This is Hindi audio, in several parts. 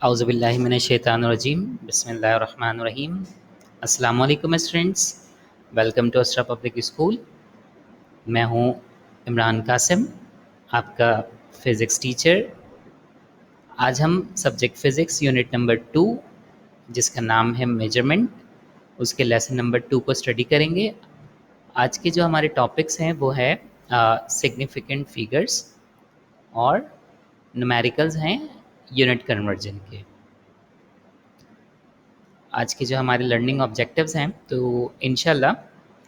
औज़ुबिल्लाहि मिनश्शैतानिर्रजीम बिस्मिल्लाहिर्रहमानिर्रहीम। अस्सलाम वालेकुम students, welcome to Asra public school. मैं हूँ इमरान कासिम, आपका फ़िज़िक्स टीचर। आज हम सब्जेक्ट फ़िज़िक्स यूनिट नंबर 2 जिसका नाम है मेजरमेंट, उसके लेसन नंबर 2 को स्टडी करेंगे। आज के जो हमारे टॉपिक्स हैं वो है सिग्निफिकेंट फिगर्स और न्यूमेरिकल्स हैं यूनिट कन्वर्जन के। आज के जो हमारे लर्निंग ऑब्जेक्टिव्स हैं, तो इंशाल्लाह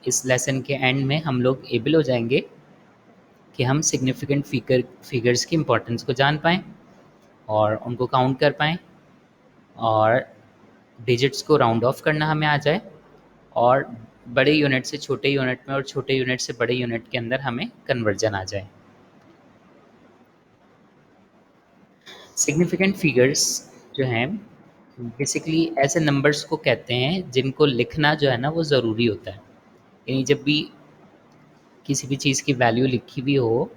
इस लेसन के एंड में हम लोग एबल हो जाएंगे कि हम सिग्निफिकेंट फिगर्स की इम्पोर्टेंस को जान पाएँ और उनको काउंट कर पाएँ और डिजिट्स को राउंड ऑफ करना हमें आ जाए और बड़े यूनिट से छोटे यूनिट में और छोटे यूनिट से बड़े यूनिट के अंदर हमें कन्वर्जन आ जाए। सिग्निफिकेंट फिगर्स जो हैं बेसिकली ऐसे नंबर्स को कहते हैं जिनको लिखना जो है ना वो ज़रूरी होता है। यानी जब भी किसी भी चीज़ की वैल्यू लिखी हुई हो,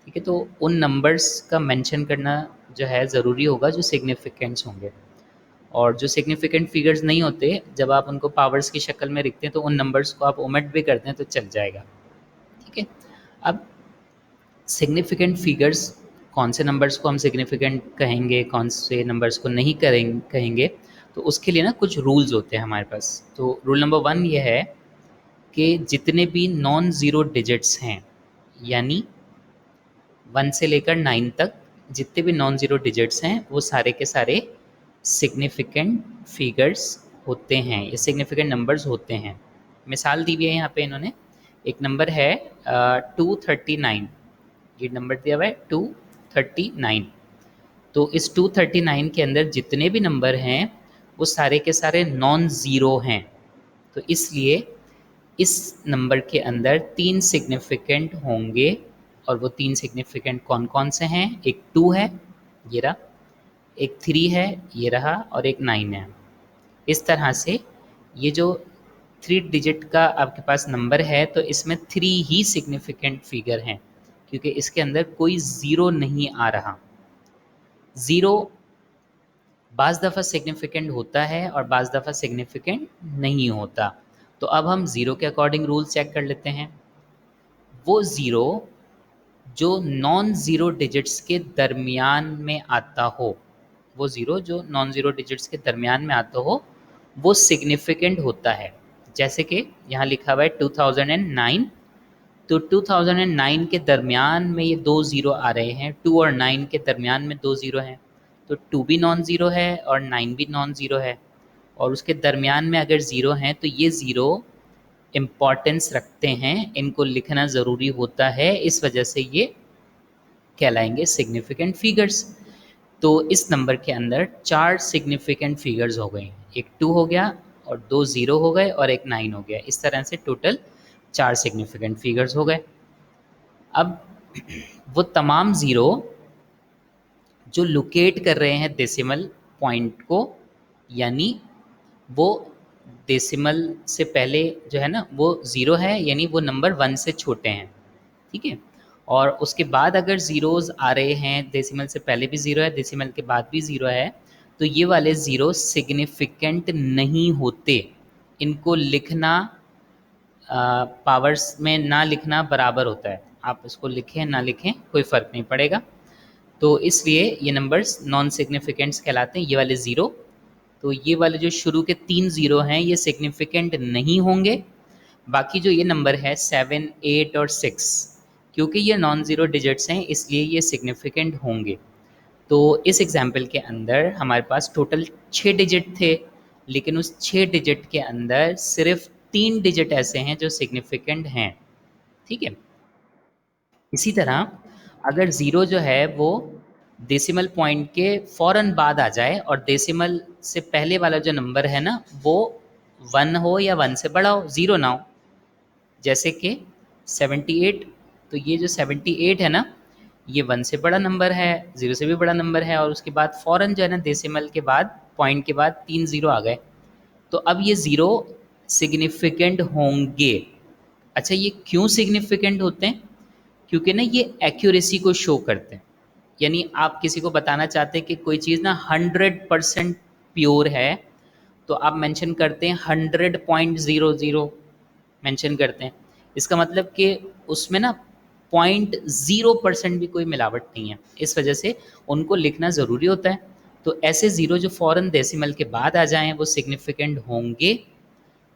ठीक है, तो उन नंबर्स का मेंशन करना जो है ज़रूरी होगा जो सिग्निफिकेंट्स होंगे। और जो सिग्निफिकेंट फिगर्स नहीं होते, जब आप उनको पावर्स की शक्ल में लिखते हैं तो उन नंबर्स को आप ओमिट भी करते हैं तो चल जाएगा। ठीक है, अब सिग्निफिकेंट फिगर्स, कौन से नंबर्स को हम सिग्निफिकेंट कहेंगे, कौन से नंबर्स को नहीं कहेंगे, तो उसके लिए ना कुछ रूल्स होते हैं हमारे पास। तो रूल नंबर 1 ये है कि जितने भी नॉन ज़ीरो डिजिट्स हैं, यानी 1 से लेकर 9 तक जितने भी नॉन ज़ीरो डिजिट्स हैं वो सारे के सारे सिग्निफिकेंट फिगर्स होते हैं, ये सिग्निफिकेंट नंबर्स होते हैं। मिसाल दी हुई है यहाँ पे इन्होंने, एक नंबर है 239, ये नंबर दिया हुआ है 239। तो इस 239 के अंदर जितने भी नंबर हैं वो सारे के सारे नॉन ज़ीरो हैं। तो इसलिए इस नंबर के अंदर 3 सिग्निफिकेंट होंगे और वो 3 सिग्निफिकेंट कौन कौन से हैं? एक 2 है, ये रहा, एक 3 है, ये रहा, और एक 9 है। इस तरह से ये जो 3 डिजिट का आपके पास नंबर है तो इसमें 3 ही सिग्निफिकेंट फिगर हैं, क्योंकि इसके अंदर कोई ज़ीरो नहीं आ रहा। ज़ीरो बाज़ दफ़ा सिग्निफिकेंट होता है और बाज़ दफ़ा सिग्निफिकेंट नहीं होता। तो अब हम ज़ीरो के अकॉर्डिंग रूल चेक कर लेते हैं। वो ज़ीरो जो नॉन ज़ीरो डिजिट्स के दरमियान में आता हो, वो ज़ीरो जो नॉन ज़ीरो डिजिट्स के दरमियान में आता हो वो सिग्निफिकेंट होता है। जैसे कि यहाँ लिखा हुआ है 2009, तो 2009 के दरमियान में ये 2 ज़ीरो आ रहे हैं, 2 और 9 के दरमियान में 2 ज़ीरो हैं, तो 2 भी नॉन ज़ीरो है और 9 भी नॉन ज़ीरो है, और उसके दरमियान में अगर ज़ीरो हैं तो ये ज़ीरो इम्पॉर्टेंस रखते हैं, इनको लिखना ज़रूरी होता है, इस वजह से ये कहलाएंगे सिग्निफिकेंट फिगर्स। तो इस नंबर के अंदर 4 सिग्निफिकेंट फिगर्स हो गए, एक 2 हो गया और 2 ज़ीरो हो गए और एक 9 हो गया। इस तरह से टोटल 4 सिग्निफिकेंट फिगर्स हो गए। अब वो तमाम ज़ीरो जो लोकेट कर रहे हैं डेसिमल पॉइंट को, यानी वो डेसिमल से पहले जो है ना वो ज़ीरो है, यानी वो नंबर 1 से छोटे हैं, ठीक है। और उसके बाद अगर ज़ीरोज़ आ रहे हैं, डेसिमल से पहले भी ज़ीरो है, डेसिमल के बाद भी ज़ीरो है, तो ये वाले ज़ीरो सिग्निफिकेंट नहीं होते। इनको लिखना पावर्स में ना लिखना बराबर होता है, आप इसको लिखें ना लिखें कोई फ़र्क नहीं पड़ेगा। तो इसलिए ये नंबर्स नॉन सिग्निफिकेंट्स कहलाते हैं, ये वाले ज़ीरो। तो ये वाले जो शुरू के 3 ज़ीरो हैं ये सिग्निफिकेंट नहीं होंगे। बाकी जो ये नंबर है 7, 8 और 6, क्योंकि ये नॉन ज़ीरो डिजिट्स हैं इसलिए ये सिग्निफिकेंट होंगे। तो इस एग्जाम्पल के अंदर हमारे पास टोटल 6 डिजिट थे, लेकिन उस 6 डिजिट के अंदर सिर्फ 3 डिजिट ऐसे हैं जो सिग्निफिकेंट हैं, ठीक है। इसी तरह अगर ज़ीरो जो है वो डेसिमल पॉइंट के फ़ौरन बाद आ जाए और डेसिमल से पहले वाला जो नंबर है ना वो 1 हो या 1 से बड़ा हो, ज़ीरो ना हो, जैसे कि 78, तो ये जो 78 है ना ये 1 से बड़ा नंबर है, 0 से भी बड़ा नंबर है, और उसके बाद फ़ौरन जो है ना डेसिमल के बाद पॉइंट के बाद 3 ज़ीरो आ गए, तो अब ये ज़ीरो सिग्निफिकेंट होंगे। अच्छा, ये क्यों सिग्निफिकेंट होते हैं? क्योंकि ना ये एक्यूरेसी को शो करते हैं। यानी आप किसी को बताना चाहते हैं कि कोई चीज़ ना 100% प्योर है, तो आप मेंशन करते हैं 100.00 मेंशन करते हैं। इसका मतलब कि उसमें ना 0.0% भी कोई मिलावट नहीं है, इस वजह से उनको लिखना ज़रूरी होता है। तो ऐसे ज़ीरो जो फ़ौरन डेसिमल के बाद आ जाएँ वो सिग्निफिकेंट होंगे।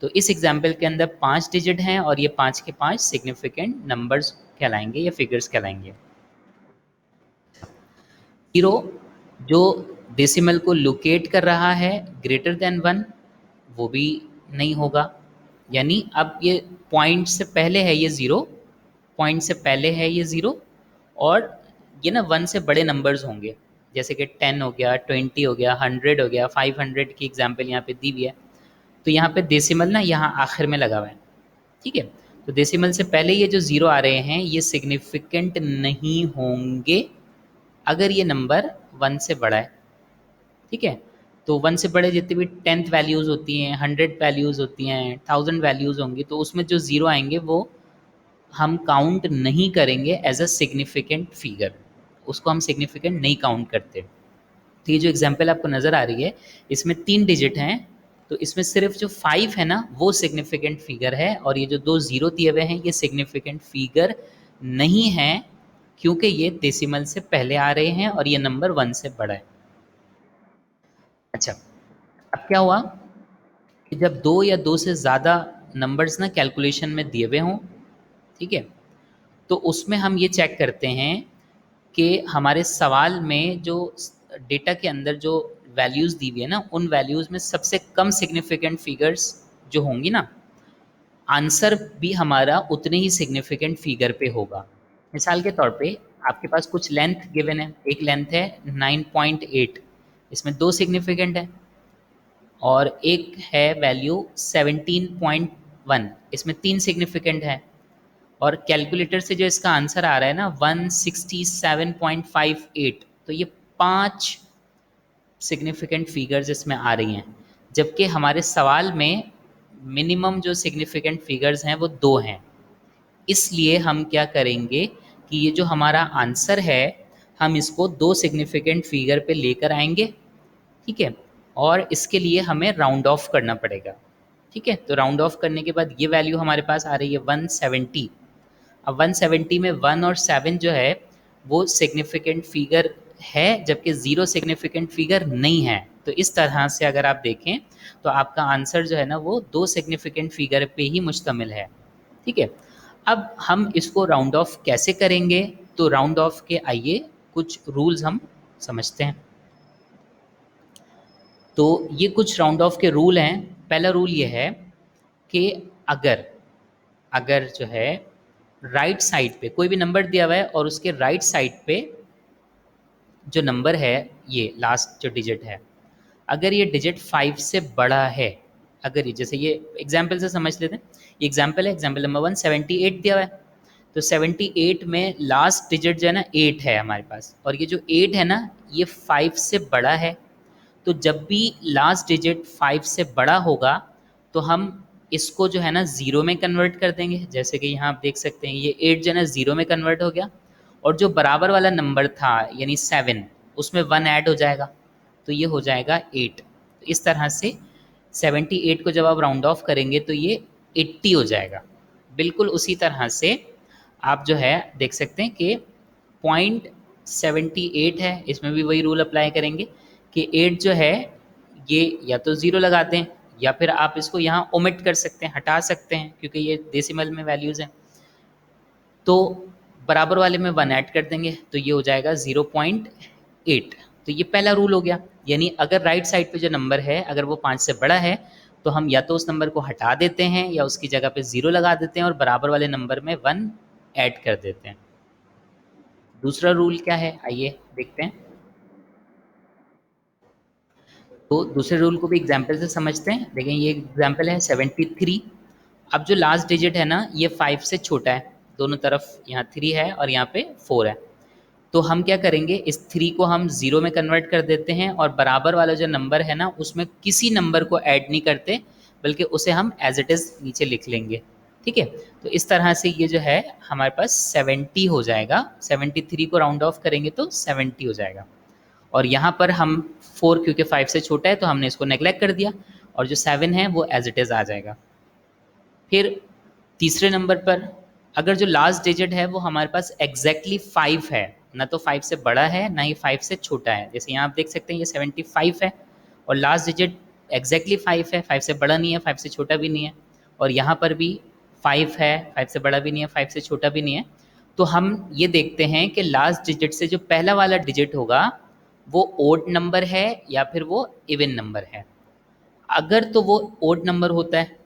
तो इस एग्जाम्पल के अंदर 5 डिजिट हैं और ये 5 के 5 सिग्निफिकेंट नंबर्स कहलाएंगे या फिगर्स कहलाएंगे। ज़ीरो जो डेसिमल को लोकेट कर रहा है ग्रेटर देन 1, वो भी नहीं होगा। यानी अब ये पॉइंट से पहले है ये ज़ीरो, पॉइंट से पहले है ये ज़ीरो, और ये ना 1 से बड़े नंबर्स होंगे, जैसे कि 10 हो गया, 20 हो गया, 100 हो गया, 500 की एग्जाम्पल यहाँ पे दी हुई है। तो यहाँ पे डेसिमल ना यहाँ आखिर में लगा हुआ है, ठीक है। तो डेसिमल से पहले ये जो ज़ीरो आ रहे हैं ये सिग्निफिकेंट नहीं होंगे अगर ये नंबर 1 से बड़ा है, ठीक है। तो 1 से बड़े जितनी भी 10th वैल्यूज़ होती हैं, 100 वैल्यूज़ होती हैं, 1000 वैल्यूज़ होंगी, तो उसमें जो ज़ीरो आएंगे वो हम काउंट नहीं करेंगे एज अ सिग्निफिकेंट फिगर, उसको हम सिग्निफिकेंट नहीं काउंट करते। तो ये जो एग्जांपल आपको नज़र आ रही है इसमें 3 डिजिट हैं, तो इसमें सिर्फ जो 5 है ना वो सिग्निफिकेंट फिगर है, और ये जो 2 ज़ीरो दिए हुए हैं ये सिग्निफिकेंट फिगर नहीं है, क्योंकि ये डेसिमल से पहले आ रहे हैं और ये नंबर 1 से बड़ा है। अच्छा, अब क्या हुआ कि जब दो या दो से ज़्यादा नंबर्स ना कैलकुलेशन में दिए हुए हों, ठीक है, तो उसमें हम ये चेक करते हैं कि हमारे सवाल में जो डेटा के अंदर जो वैल्यूज़ दी हुई है ना, उन वैल्यूज़ में सबसे कम सिग्निफिकेंट फिगर्स जो होंगी ना, आंसर भी हमारा उतने ही सिग्निफिकेंट फिगर पे होगा। मिसाल के तौर पे आपके पास कुछ लेंथ गिवन है, एक लेंथ है 9.8, इसमें दो सिग्निफिकेंट है, और एक है वैल्यू 17.1, इसमें तीन सिग्निफिकेंट है, और कैलकुलेटर से जो इसका आंसर आ रहा है ना 167.58, तो ये पांच सिग्निफिकेंट फिगर्स इसमें आ रही हैं, जबकि हमारे सवाल में मिनिमम जो सिग्निफिकेंट फिगर्स हैं वो दो हैं। इसलिए हम क्या करेंगे कि ये जो हमारा आंसर है हम इसको दो सिग्निफिकेंट फिगर पे लेकर आएंगे, ठीक है, और इसके लिए हमें राउंड ऑफ करना पड़ेगा, ठीक है। तो राउंड ऑफ करने के बाद ये वैल्यू हमारे पास आ रही है 170। अब 170 में 1 और 7 जो है वो सिग्निफिकेंट फिगर है, जबकि ज़ीरो सिग्निफिकेंट फिगर नहीं है। तो इस तरह से अगर आप देखें तो आपका आंसर जो है ना वो दो सिग्निफिकेंट फिगर पे ही मुश्तमिल है, ठीक है। अब हम इसको राउंड ऑफ कैसे करेंगे, तो राउंड ऑफ के आइए कुछ रूल्स हम समझते हैं। तो ये कुछ राउंड ऑफ के रूल हैं। पहला रूल ये है कि अगर अगर जो है राइट साइड पे कोई भी नंबर दिया हुआ है और उसके राइट साइड पे जो नंबर है, ये लास्ट जो डिजिट है, अगर ये डिजिट 5 से बड़ा है, अगर ये जैसे ये एग्जाम्पल से समझ लेते हैं, ये एग्जाम्पल है, एग्जाम्पल नंबर 1 78 दिया हुआ है, तो 78 में लास्ट डिजिट जो है ना 8 है हमारे पास, और ये जो 8 है ना ये 5 से बड़ा है। तो जब भी लास्ट डिजिट 5 से बड़ा होगा तो हम इसको जो है ना ज़ीरो में कन्वर्ट कर देंगे, जैसे कि यहाँ आप देख सकते हैं ये 8 जो है ना ज़ीरो में कन्वर्ट हो गया, और जो बराबर वाला नंबर था यानी 7 उसमें 1 ऐड हो जाएगा, तो ये हो जाएगा 8। तो इस तरह से 78 को जब आप राउंड ऑफ करेंगे तो ये 80 हो जाएगा। बिल्कुल उसी तरह से आप जो है देख सकते हैं कि 0.78 है, इसमें भी वही रूल अप्लाई करेंगे कि 8 जो है ये या तो ज़ीरो लगाते हैं या फिर आप इसको यहाँ ओमिट कर सकते हैं, हटा सकते हैं, क्योंकि ये डेसिमल में वैल्यूज़ हैं। तो बराबर वाले में 1 ऐड कर देंगे तो ये हो जाएगा 0.8। तो ये पहला रूल हो गया, यानी अगर राइट साइड पे जो नंबर है अगर वो 5 से बड़ा है तो हम या तो उस नंबर को हटा देते हैं या उसकी जगह पे 0 लगा देते हैं और बराबर वाले नंबर में 1 ऐड कर देते हैं। दूसरा रूल क्या है आइए देखते हैं। तो दूसरे रूल को भी एग्जाम्पल से समझते हैं। देखें ये एग्जाम्पल है 73। अब जो लास्ट डिजिट है ना ये 5 से छोटा है, दोनों तरफ यहाँ 3 है और यहाँ पे 4 है, तो हम क्या करेंगे इस 3 को हम 0 में कन्वर्ट कर देते हैं और बराबर वाला जो नंबर है ना उसमें किसी नंबर को ऐड नहीं करते, बल्कि उसे हम एज इट इज़ नीचे लिख लेंगे। ठीक है। तो इस तरह से ये जो है हमारे पास 70 हो जाएगा, 73 को राउंड ऑफ करेंगे तो 70 हो जाएगा। और यहाँ पर हम 4 क्योंकि 5 से छोटा है तो हमने इसको नेग्लेक्ट कर दिया, और जो 7 है वो एज इट इज़ आ जाएगा। फिर तीसरे नंबर पर अगर जो लास्ट डिजिट है वो हमारे पास एग्जैक्टली 5 है, ना तो 5 से बड़ा है ना ही 5 से छोटा है, जैसे यहाँ आप देख सकते हैं ये 75 है और लास्ट डिजिट एग्जैक्टली 5 है, 5 से बड़ा नहीं है 5 से छोटा भी नहीं है, और यहाँ पर भी 5 है, 5 से बड़ा भी नहीं है 5 से छोटा भी नहीं है। तो हम ये देखते हैं कि लास्ट डिजिट से जो पहला वाला डिजिट होगा वो ओड नंबर है या फिर वो इवन नंबर है। अगर तो वो ओड नंबर होता है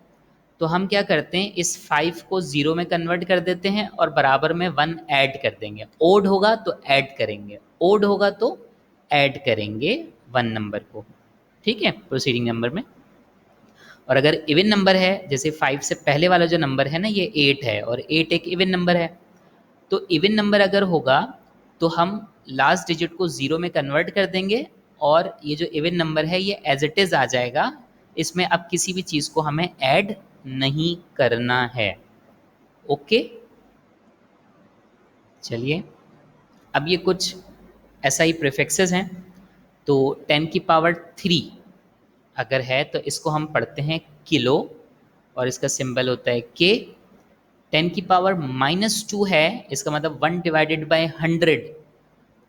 तो हम क्या करते हैं, इस 5 को 0 में कन्वर्ट कर देते हैं और बराबर में 1 ऐड कर देंगे। ओड होगा तो ऐड करेंगे, ओड होगा तो ऐड करेंगे 1 नंबर को, ठीक है, प्रोसीडिंग नंबर में। और अगर इवन नंबर है, जैसे 5 से पहले वाला जो नंबर है ना ये 8 है और 8 एक इवन नंबर है, तो इवन नंबर अगर होगा तो हम लास्ट डिजिट को 0 में कन्वर्ट कर देंगे और ये जो इवन नंबर है ये एज इट इज़ आ जाएगा। इसमें अब किसी भी चीज़ को हमें ऐड नहीं करना है। ओके, चलिए अब ये कुछ ऐसा ही प्रीफिक्सेस हैं। तो 10 की पावर 3 अगर है तो इसको हम पढ़ते हैं किलो और इसका सिंबल होता है के। 10 की पावर -2 है, इसका मतलब 1 डिवाइडेड बाय 100,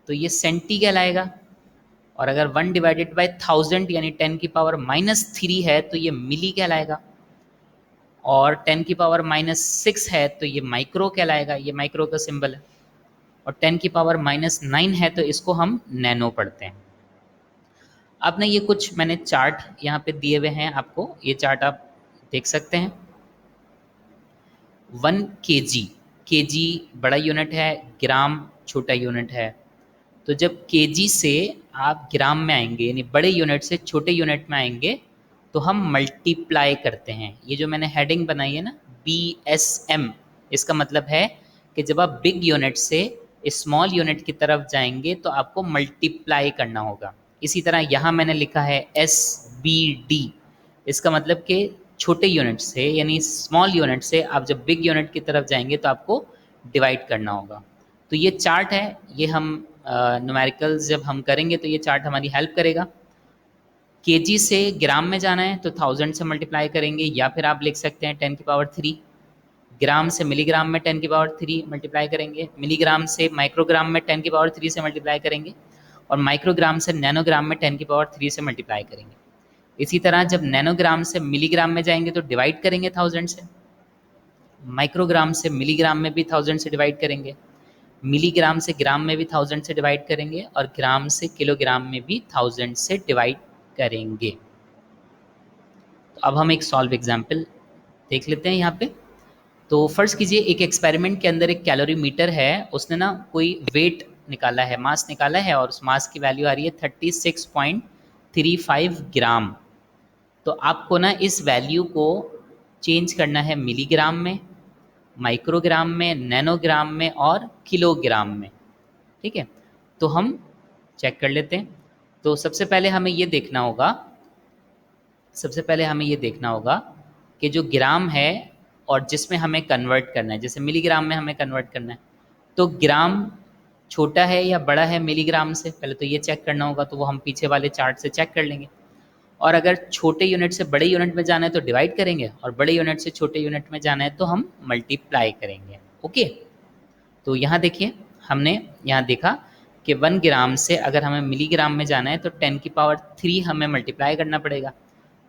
तो ये सेंटी कहलाएगा। और अगर 1 डिवाइडेड बाय 1000 यानी 10 की पावर -3 है तो ये मिली कहलाएगा। और 10 की पावर -6 है तो ये माइक्रो कहलाएगा, ये माइक्रो का सिंबल है। और 10 की पावर -9 है तो इसको हम नैनो पढ़ते हैं। अब ना ये कुछ मैंने चार्ट यहाँ पे दिए हुए हैं आपको, ये चार्ट आप देख सकते हैं। 1 kg, kg बड़ा यूनिट है, ग्राम छोटा यूनिट है। तो जब kg से आप ग्राम में आएंगे यानी बड़े यूनिट से छोटे यूनिट में आएंगे तो हम मल्टीप्लाई करते हैं। ये जो मैंने हेडिंग बनाई है ना BSM, इसका मतलब है कि जब आप बिग यूनिट से स्मॉल यूनिट की तरफ जाएंगे तो आपको मल्टीप्लाई करना होगा। इसी तरह यहाँ मैंने लिखा है SBD, इसका मतलब कि छोटे यूनिट से यानी स्मॉल यूनिट से आप जब बिग यूनिट की तरफ जाएंगे तो आपको डिवाइड करना होगा। तो ये चार्ट है, ये हम न्यूमेरिकल्स जब हम करेंगे तो ये चार्ट हमारी हेल्प करेगा। केजी से ग्राम में जाना है तो 1000 से मल्टीप्लाई करेंगे, या फिर आप लिख सकते हैं 10 की पावर 3। ग्राम से मिलीग्राम में 10 की पावर 3 मल्टीप्लाई करेंगे, मिलीग्राम से माइक्रोग्राम में 10 की पावर 3 से मल्टीप्लाई करेंगे, और माइक्रोग्राम से नैनोग्राम में 10 की पावर 3 से मल्टीप्लाई करेंगे। इसी तरह जब नैनोग्राम से मिलीग्राम में जाएंगे तो डिवाइड करेंगे 1000 से, माइक्रोग्राम से मिलीग्राम में भी 1000 से डिवाइड करेंगे, मिलीग्राम से ग्राम में भी 1000 से डिवाइड करेंगे, और ग्राम से किलोग्राम में भी 1000 से डिवाइड करेंगे। तो अब हम एक सॉल्व एग्जाम्पल देख लेते हैं यहाँ पे। तो फर्ज कीजिए एक एक्सपेरिमेंट के अंदर एक कैलोरीमीटर है, उसने ना कोई वेट निकाला है, मास निकाला है, और उस मास की वैल्यू आ रही है 36.35 ग्राम। तो आपको ना इस वैल्यू को चेंज करना है मिलीग्राम में, माइक्रोग्राम में, नैनोग्राम में और किलोग्राम में, ठीक है। तो हम चेक कर लेते हैं। तो सबसे पहले हमें ये देखना होगा, सबसे पहले हमें ये देखना होगा कि जो ग्राम है और जिसमें हमें कन्वर्ट करना है, जैसे मिलीग्राम में हमें कन्वर्ट करना है, तो ग्राम छोटा है या बड़ा है मिलीग्राम से, पहले तो ये चेक करना होगा। तो वो हम पीछे वाले चार्ट से चेक कर लेंगे। और अगर छोटे यूनिट से बड़े यूनिट में जाना है तो डिवाइड करेंगे, और बड़े यूनिट से छोटे यूनिट में जाना है तो हम मल्टीप्लाई करेंगे। ओके, तो यहाँ देखिए हमने यहाँ देखा कि 1 ग्राम से अगर हमें मिलीग्राम में जाना है तो 10 की पावर 3 हमें मल्टीप्लाई करना पड़ेगा।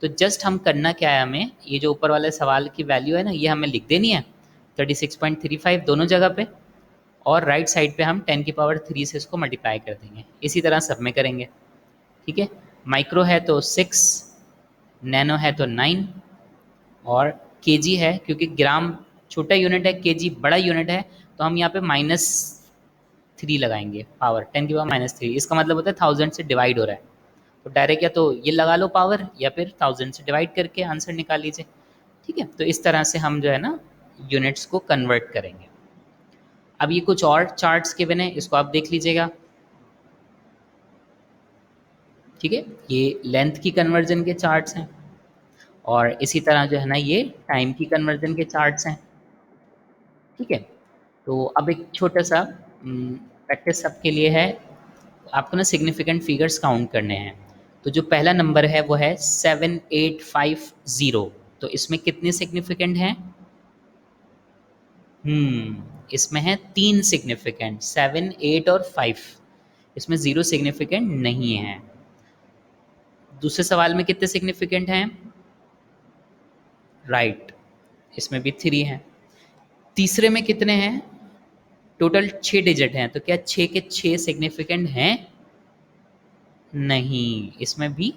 तो जस्ट हम करना क्या है, हमें ये जो ऊपर वाले सवाल की वैल्यू है ना ये हमें लिख देनी है 36.35 दोनों जगह पे, और राइट साइड पे हम 10 की पावर 3 से इसको मल्टीप्लाई कर देंगे। इसी तरह सब में करेंगे, ठीक है। माइक्रो है तो 6, नैनो है तो 9, और केजी है क्योंकि ग्राम छोटा यूनिट है, केजी बड़ा यूनिट है, तो हम यहाँ पे -3 लगाएंगे, पावर 10 की पावर -3, इसका मतलब होता है 1000 से डिवाइड हो रहा है। तो डायरेक्ट या तो ये लगा लो पावर, या फिर 1000 से डिवाइड करके आंसर निकाल लीजिए, ठीक है। तो इस तरह से हम जो है ना यूनिट्स को कन्वर्ट करेंगे। अब ये कुछ और चार्ट्स के बने, इसको आप देख लीजिएगा, ठीक है। ये लेंथ की कन्वर्जन के चार्ट्स हैं, और इसी तरह जो है ना ये टाइम की कन्वर्जन के चार्ट्स हैं। ठीक है। तो अब एक छोटा सा प्रैक्टिस सबके लिए है। आपको ना सिग्निफिकेंट फिगर्स काउंट करने हैं। तो जो पहला नंबर है वो है 7850। तो इसमें कितने सिग्निफिकेंट हैं? इसमें है 3 सिग्निफिकेंट, 7, 8 और 5। इसमें 0 सिग्निफिकेंट नहीं है। दूसरे सवाल में कितने सिग्निफिकेंट हैं? राइट, इसमें भी 3 हैं। तीसरे में कितने हैं? टोटल 6 डिजिट हैं, तो क्या 6 के 6 सिग्निफिकेंट हैं? नहीं, इसमें भी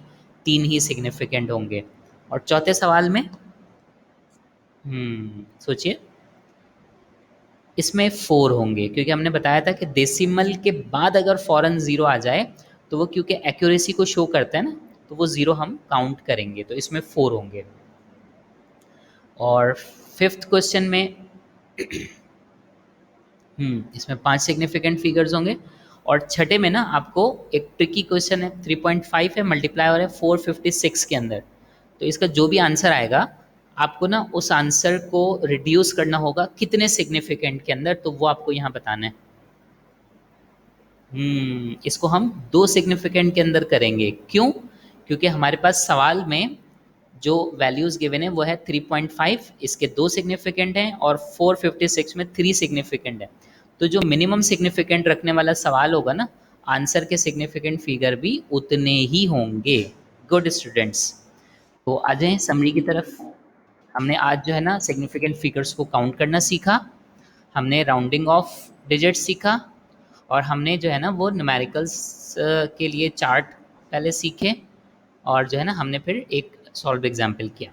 3 ही सिग्निफिकेंट होंगे। और चौथे सवाल में सोचिए, इसमें 4 होंगे, क्योंकि हमने बताया था कि डेसिमल के बाद अगर फौरन 0 आ जाए तो वो क्योंकि एक्यूरेसी को शो करता है ना, तो वो 0 हम काउंट करेंगे, तो इसमें 4 होंगे। और फिफ्थ क्वेश्चन में इसमें 5 सिग्निफिकेंट फिगर्स होंगे। और छठे में ना आपको एक ट्रिकी क्वेश्चन है, 3.5 है, मल्टीप्लाई हो रहा है 456 के अंदर। तो इसका जो भी आंसर आएगा, आपको ना उस आंसर को रिड्यूस करना होगा कितने सिग्निफिकेंट के अंदर, तो वो आपको यहाँ बताना है। इसको हम 2 सिग्निफिकेंट के अंदर करेंगे। क्यों? क्योंकि हमारे पास सवाल में जो वैल्यूज़ गिवन है वो है 3.5, इसके 2 सिग्निफिकेंट हैं, और 456 में 3 सिग्निफिकेंट है। तो जो मिनिमम सिग्निफिकेंट रखने वाला सवाल होगा ना, आंसर के सिग्निफिकेंट फिगर भी उतने ही होंगे। Good students. तो आ जाएं समरी की तरफ। हमने आज जो है ना सिग्निफिकेंट फिगर्स को काउंट करना सीखा, हमने राउंडिंग ऑफ डिजिट सीखा, और हमने जो है ना वो न्यूमेरिकल्स के लिए चार्ट पहले सीखे, और जो है ना हमने फिर एक सॉल्व एग्जाम्पल किया।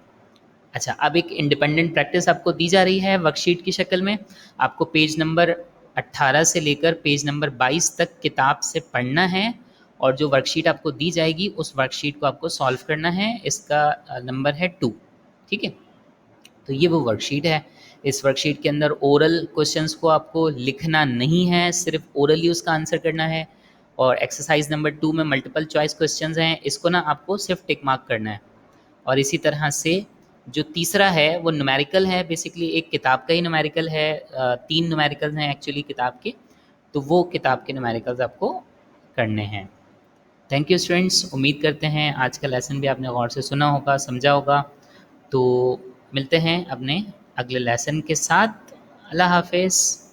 अच्छा, अब एक इंडिपेंडेंट प्रैक्टिस आपको दी जा रही है वर्कशीट की शक्ल में। आपको पेज नंबर 18 से लेकर पेज नंबर 22 तक किताब से पढ़ना है, और जो वर्कशीट आपको दी जाएगी उस वर्कशीट को आपको सॉल्व करना है। इसका नंबर है 2। ठीक है, तो ये वो वर्कशीट है। इस वर्कशीट के अंदर ओरल क्वेश्चंस को आपको लिखना नहीं है, सिर्फ ओरली उसका आंसर करना है। और एक्सरसाइज नंबर 2 में मल्टीपल चॉइस क्वेश्चंस हैं, इसको ना आपको सिर्फ टिक मार्क करना है। और इसी तरह से जो तीसरा है वो न्यूमेरिकल है, बेसिकली एक किताब का ही न्यूमेरिकल है। 3 न्यूमेरिकल हैं एक्चुअली किताब के, तो वो किताब के न्यूमेरिकल्स आपको करने हैं। थैंक यू स्टूडेंट्स, उम्मीद करते हैं आज का लेसन भी आपने गौर से सुना होगा, समझा होगा। तो मिलते हैं अपने अगले लेसन के साथ। अल्लाह हाफिज़।